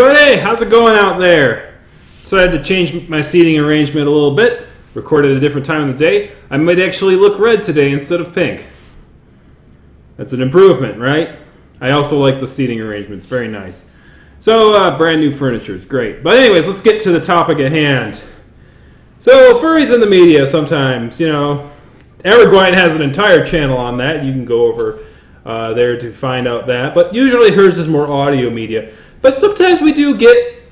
everybody, how's it going out there? Decided to change my seating arrangement a little bit. Recorded at a different time of the day. I might actually look red today instead of pink. That's an improvement, right? I also like the seating arrangement. It's very nice. So, brand new furniture. It's great. But anyways, let's get to the topic at hand. So, furries in the media sometimes, you know. Everguine has an entire channel on that. You can go over there to find out that. But usually hers is more audio media. But sometimes we do get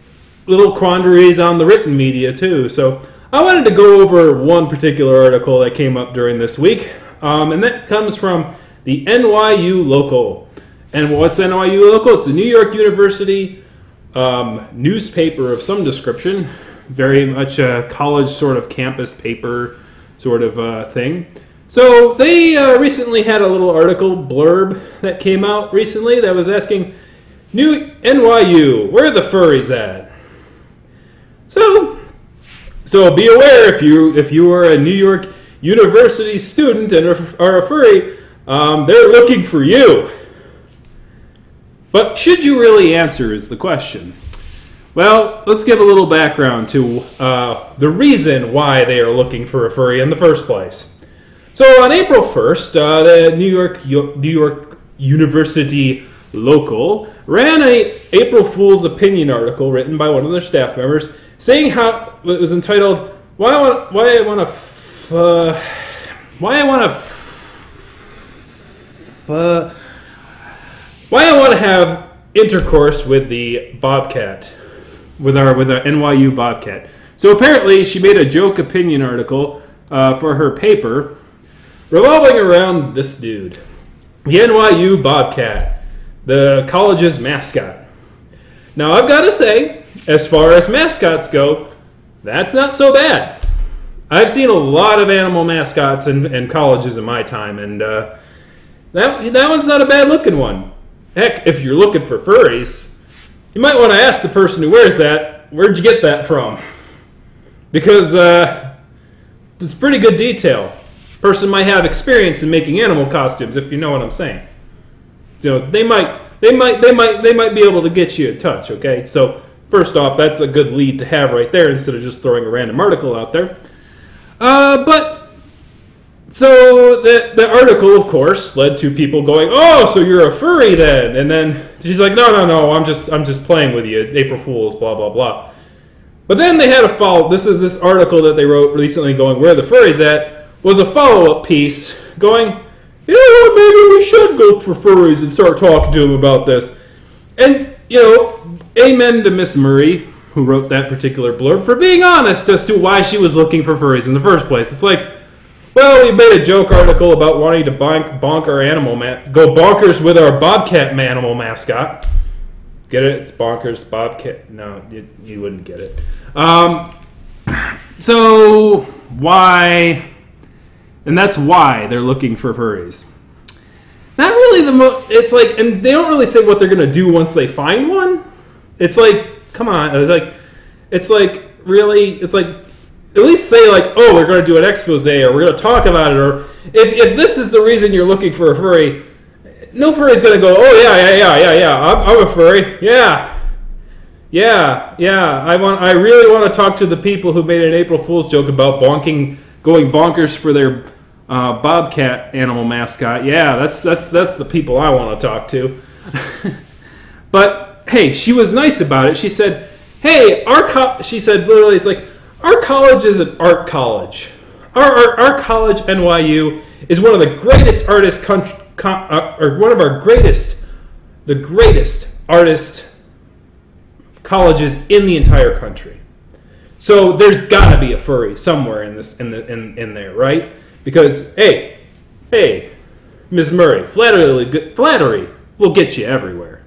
little quandaries on the written media too. So I wanted to go over one particular article that came up during this week. And that comes from the NYU Local. And what's NYU Local? It's a New York University newspaper of some description. Very much a college sort of campus paper sort of thing. So they recently had a little article blurb that came out recently that was asking, New NYU, where are the furries at? So be aware if you are a New York University student and are a furry, they're looking for you. But should you really answer is the question. Well, let's give a little background to the reason why they are looking for a furry in the first place. So on April 1st, the New York University Local ran a April Fool's opinion article written by one of their staff members saying how it was entitled why I want to have intercourse with the bobcat, with our NYU bobcat. So apparently she made a joke opinion article for her paper revolving around this dude, the NYU bobcat, the college's mascot. Now I've got to say, as far as mascots go, that's not so bad. I've seen a lot of animal mascots in colleges in my time, and that one's not a bad looking one. Heck, if you're looking for furries, you might want to ask the person who wears that, where'd you get that from? Because it's pretty good detail. Person might have experience in making animal costumes, if you know what I'm saying. You know, they might be able to get you in touch. Okay, so first off, that's a good lead to have right there instead of just throwing a random article out there. So the article, of course, led to people going, "Oh, so you're a furry then?" And then she's like, "No, I'm just playing with you. April Fools, blah blah blah." But then they had a follow. This article that they wrote recently, going, "Where are the furries at?" was a follow-up piece going, "You know what? Maybe we should go for furries and start talking to them about this." And you know, amen to Miss Murray, who wrote that particular blurb, for being honest as to why she was looking for furries in the first place. It's like, well, we made a joke article about wanting to bonk our animal go bonkers with our bobcat animal mascot. Get it? It's bonkers, bobcat. No, you wouldn't get it. So why? And that's why they're looking for furries. Not really it's like, and they don't really say what they're gonna do once they find one. It's like, come on, it's like really, it's like, at least say like, oh, we're gonna do an expose, or we're gonna talk about it, or if this is the reason you're looking for a furry, no furry's gonna go, oh yeah, I'm a furry, yeah. I really want to talk to the people who made an April Fool's joke about going bonkers for their bobcat animal mascot. Yeah, that's the people I want to talk to. But hey, she was nice about it. She said, "Hey, she said literally, it's like our college is an art college. Our college, NYU, is one of the greatest artist the greatest artist colleges in the entire country. So there's got to be a furry somewhere in there, right? Because hey, Ms. Murray, flattery will get you everywhere.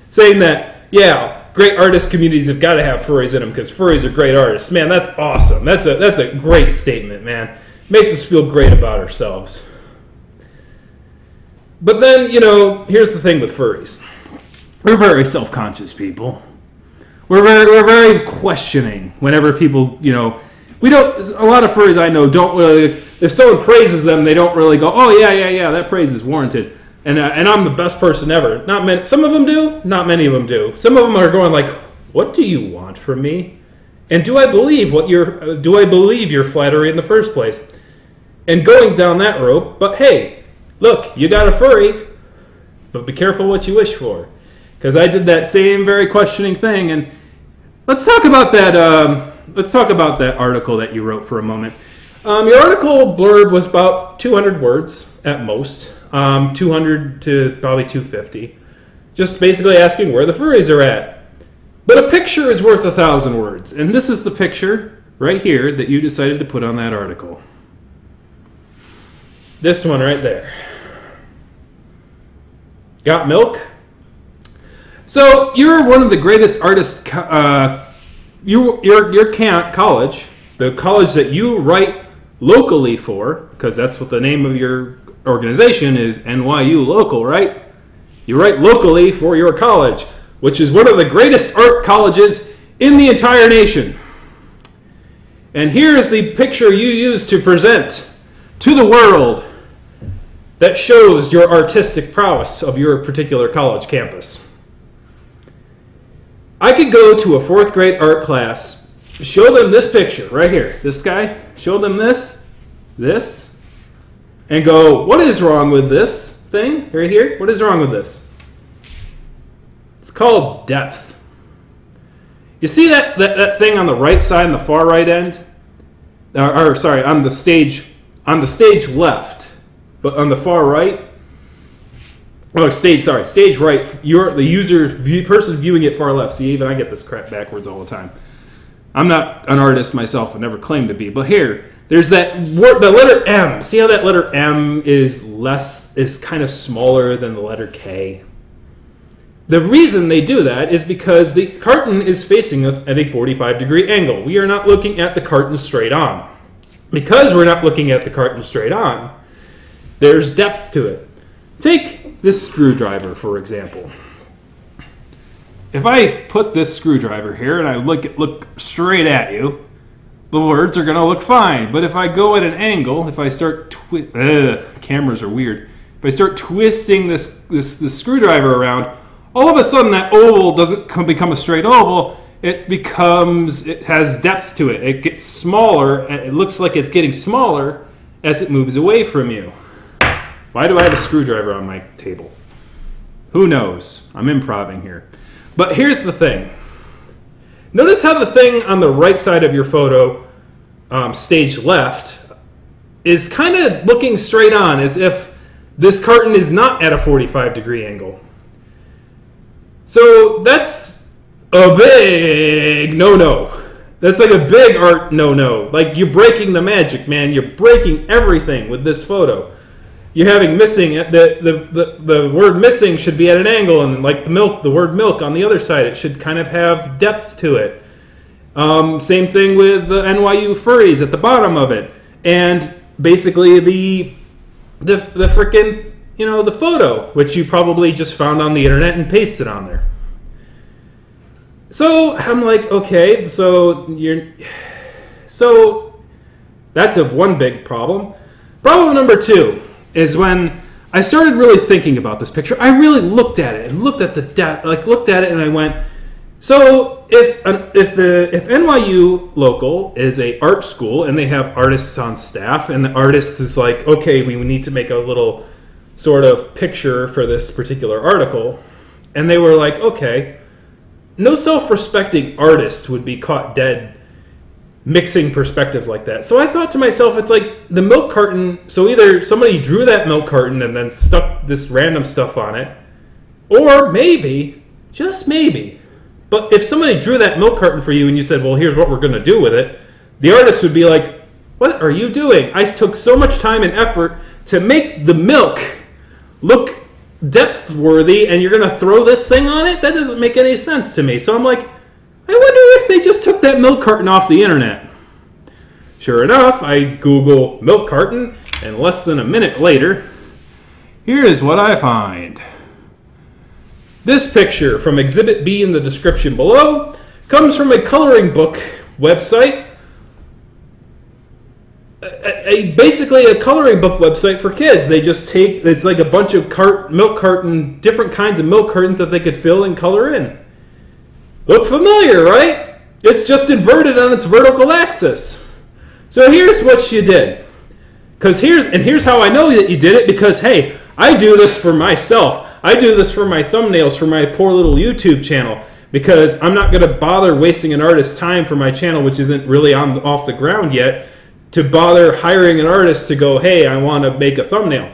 Saying that, yeah, great artist communities have got to have furries in them because furries are great artists. Man, that's awesome. That's a great statement, man. Makes us feel great about ourselves. But then, you know, here's the thing with furries. We're very self-conscious people. We're very questioning whenever people, you know, a lot of furries I know don't really, if someone praises them, they don't really go, oh, yeah, that praise is warranted. And I'm the best person ever. Not many. Some of them do. Not many of them do. Some of them are going like, "What do you want from me?" And do I believe your flattery in the first place? And going down that rope. But hey, look, you got a furry, but be careful what you wish for, because I did that same very questioning thing. And let's talk about that. Let's talk about that article that you wrote for a moment. Your article blurb was about 200 words at most. 200 to probably 250. Just basically asking where the furries are at. But a picture is worth 1,000 words. And this is the picture right here that you decided to put on that article. This one right there. Got milk? So you're one of the greatest artists. Your college, the college that you write locally for, because that's what the name of your organization is, NYU Local, right? You write locally for your college, which is one of the greatest art colleges in the entire nation. And here's the picture you use to present to the world that shows your artistic prowess of your particular college campus. I could go to a 4th grade art class, show them this picture right here, this guy, show them this, and go, what is wrong with this thing right here? What is wrong with this? It's called depth. You see that thing on the right side, on the far right end? Sorry, on the stage left, but on the far right? Oh, stage right. You're the person viewing it far left. See, even I get this crap backwards all the time. I'm not an artist myself, I never claimed to be, but here, there's that word, the letter M. See how that letter M is kind of smaller than the letter K? The reason they do that is because the carton is facing us at a 45-degree angle. We are not looking at the carton straight on. Because we're not looking at the carton straight on, there's depth to it. Take this screwdriver, for example. If I put this screwdriver here and I look straight at you, the words are going to look fine. But if I go at an angle, if I start cameras are weird. If I start twisting this screwdriver around, all of a sudden that oval doesn't become a straight oval. It has depth to it. It gets smaller. It looks like it's getting smaller as it moves away from you. Why do I have a screwdriver on my table? Who knows? I'm improvising here. But here's the thing. Notice how the thing on the right side of your photo, stage left, is kind of looking straight on, as if this carton is not at a 45-degree angle. So that's a big no-no. That's like a big art no-no. Like, you're breaking the magic, man. You're breaking everything with this photo. You're having missing, the word missing should be at an angle, and like the word milk on the other side, it should kind of have depth to it. Same thing with the NYU Furries at the bottom of it. And basically the frickin', the photo, which you probably just found on the internet and pasted on there. So I'm like, okay, so that's one big problem. Problem number 2 is when I started really thinking about this picture. I really looked at it and looked at the depth, looked at it, and I went, so if NYU Local is a art school and they have artists on staff, and the artist is like, okay, we need to make a little sort of picture for this particular article, and they were like, okay, no self-respecting artist would be caught dead mixing perspectives like that. So I thought to myself, it's like the milk carton, so either somebody drew that milk carton and then stuck this random stuff on it, or maybe, just maybe, but if somebody drew that milk carton for you and you said, well, here's what we're going to do with it, the artist would be like, what are you doing? I took so much time and effort to make the milk look depth-worthy, and you're going to throw this thing on it? That doesn't make any sense to me. So I'm like, I wonder if they just took that milk carton off the internet. Sure enough, I Google milk carton, and less than a minute later, here is what I find. This picture from Exhibit B in the description below comes from a coloring book website basically a coloring book website for kids. They just take, it's like a bunch of different kinds of milk cartons that they could fill and color in. Look familiar, right? It's just inverted on its vertical axis. So here's what you did. Here's how I know that you did it, because hey, I do this for myself. I do this for my thumbnails for my poor little YouTube channel, because I'm not going to bother wasting an artist's time for my channel, which isn't really off the ground yet, to bother hiring an artist to go, hey, I want to make a thumbnail.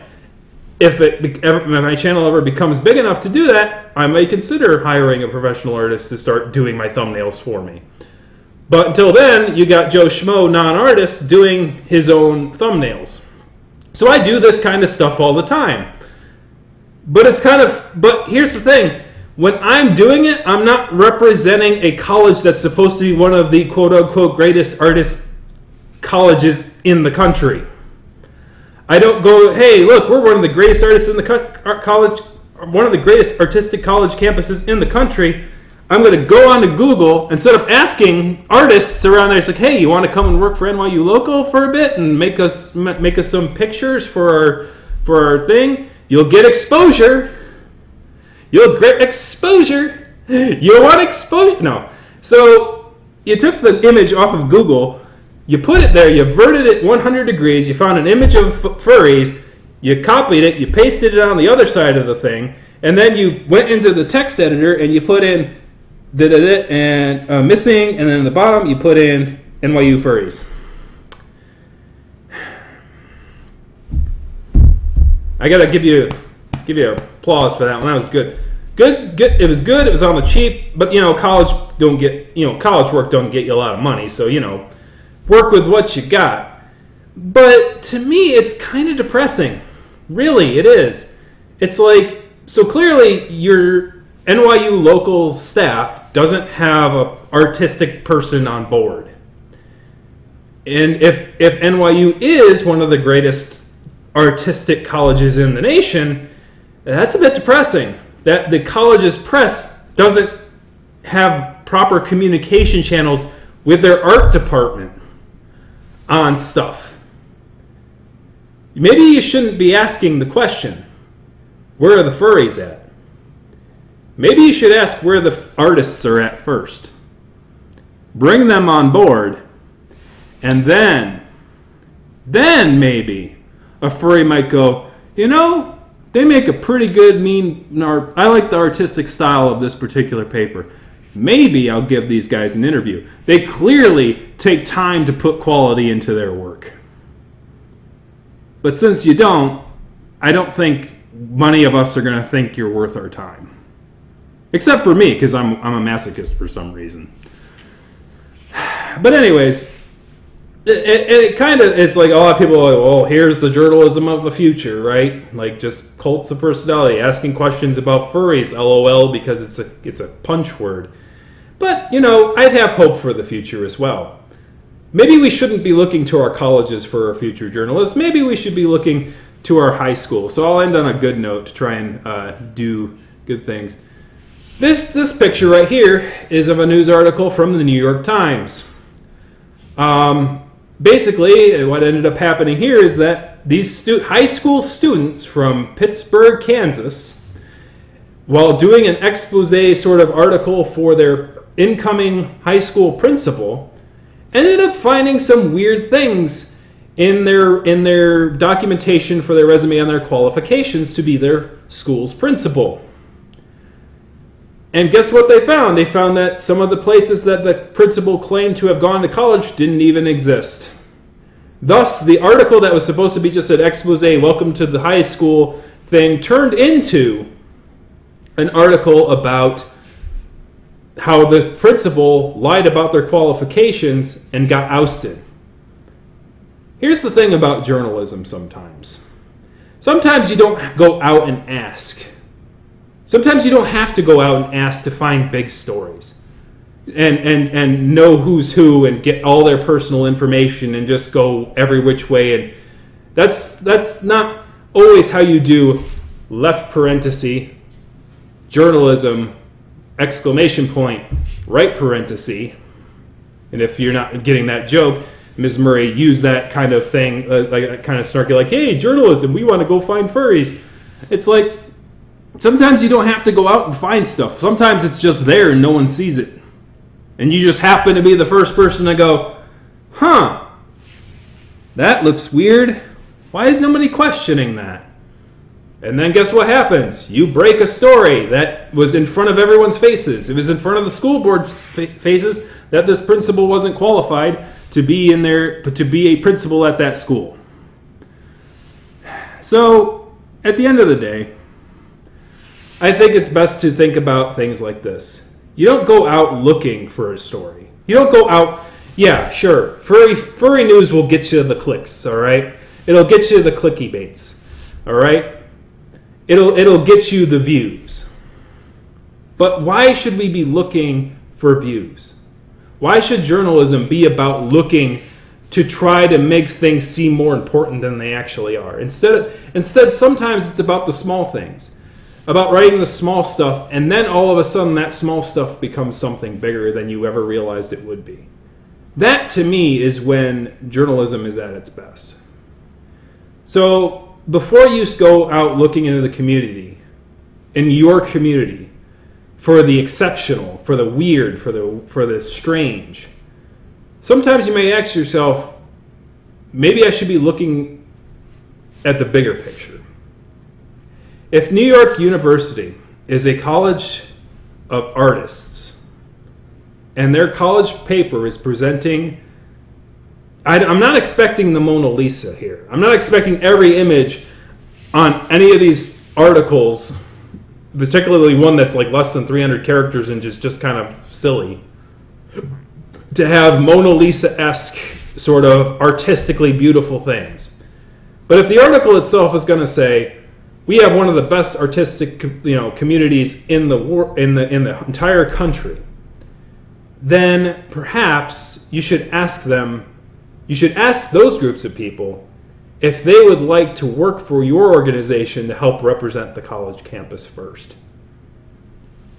If my channel ever becomes big enough to do that, I may consider hiring a professional artist to start doing my thumbnails for me. But until then, you got Joe Schmo, non-artist, doing his own thumbnails. So I do this kind of stuff all the time. But here's the thing. When I'm doing it, I'm not representing a college that's supposed to be one of the quote-unquote greatest artist colleges in the country. I don't go, hey, look, we're one of the greatest artists in the college, one of the greatest artistic college campuses in the country. I'm going to go onto Google, instead of asking artists around there, it's like, hey, you want to come and work for NYU Local for a bit and make us some pictures for our thing? You'll get exposure. You'll get exposure. You want exposure? No. So you took the image off of Google, you put it there, you verted it 100 degrees, you found an image of furries, you copied it, you pasted it on the other side of the thing, and then you went into the text editor and you put in and missing, and then at the bottom you put in NYU Furries. I gotta give you applause for that one. That was good. Good. It was good. It was on the cheap, but college work don't get you a lot of money, so work with what you got. But to me, it's kind of depressing. Really, it is. It's like, so clearly your NYU local staff doesn't have an artistic person on board. And if NYU is one of the greatest artistic colleges in the nation, that's a bit depressing. That the college's press doesn't have proper communication channels with their art department on stuff. Maybe you shouldn't be asking the question, where are the furries at? Maybe you should ask where the artists are at first. Bring them on board, and then maybe a furry might go, they make a pretty good I like the artistic style of this particular paper. Maybe I'll give these guys an interview. They clearly take time to put quality into their work. But since you don't, I don't think many of us are going to think you're worth our time. Except for me, because I'm a masochist for some reason. But anyways, it's like a lot of people are like, well, here's the journalism of the future, right? Like just cults of personality, asking questions about furries, LOL, because it's a punch word. But, I'd have hope for the future as well. Maybe we shouldn't be looking to our colleges for our future journalists. Maybe we should be looking to our high school. So I'll end on a good note to try and do good things. This picture right here is of a news article from the New York Times. Basically, what ended up happening here is that these high school students from Pittsburgh, Kansas, while doing an expose sort of article for their incoming high school principal, ended up finding some weird things in their documentation for their resume and their qualifications to be their school's principal. And guess what they found? They found that some of the places that the principal claimed to have gone to college didn't even exist. Thus, the article that was supposed to be just an expose, welcome to the high school thing, turned into an article about how the principal lied about their qualifications and got ousted. Here's the thing about journalism sometimes. Sometimes you don't go out and ask. Sometimes you don't have to go out and ask to find big stories and know who's who and get all their personal information and just go every which way. And that's not always how you do left parenthesis, journalism, exclamation point, right parenthesis. And if you're not getting that joke, Ms. Murray used that kind of thing, like kind of snarky, like, hey, journalism, we want to go find furries. It's like, sometimes you don't have to go out and find stuff. Sometimes it's just there and no one sees it. And you just happen to be the first person to go, huh, that looks weird. Why is nobody questioning that? And then guess what happens? You break a story that was in front of everyone's faces. It was in front of the school board's faces that this principal wasn't qualified to be in there, to be a principal at that school. So, at the end of the day, I think it's best to think about things like this. You don't go out looking for a story. You don't go out, yeah, sure, furry news will get you the clicks, all right? It'll get you the clicky baits, all right? It'll get you the views. But why should we be looking for views? Why should journalism be about looking to try to make things seem more important than they actually are? Instead, sometimes it's about the small things, about writing the small stuff, and then all of a sudden that small stuff becomes something bigger than you ever realized it would be. That, to me, is when journalism is at its best. So, before you go out looking into the community, in your community, for the exceptional, for the weird, for the strange, sometimes you may ask yourself, maybe I should be looking at the bigger picture. If New York University is a college of artists, and their college paper is presenting, I'm not expecting the Mona Lisa here. I'm not expecting every image on any of these articles, particularly one that's like less than 300 characters and just kind of silly, to have Mona Lisa-esque sort of artistically beautiful things. But if the article itself is going to say, we have one of the best artistic, communities in the entire country, then perhaps you should ask them. You should ask those groups of people if they would like to work for your organization to help represent the college campus first.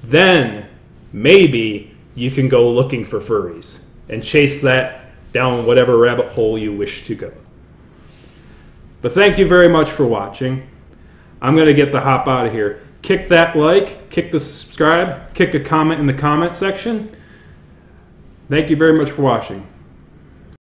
Then maybe you can go looking for furries and chase that down whatever rabbit hole you wish to go. But thank you very much for watching. I'm going to get the hop out of here. Kick that like, kick the subscribe, kick a comment in the comment section. Thank you very much for watching.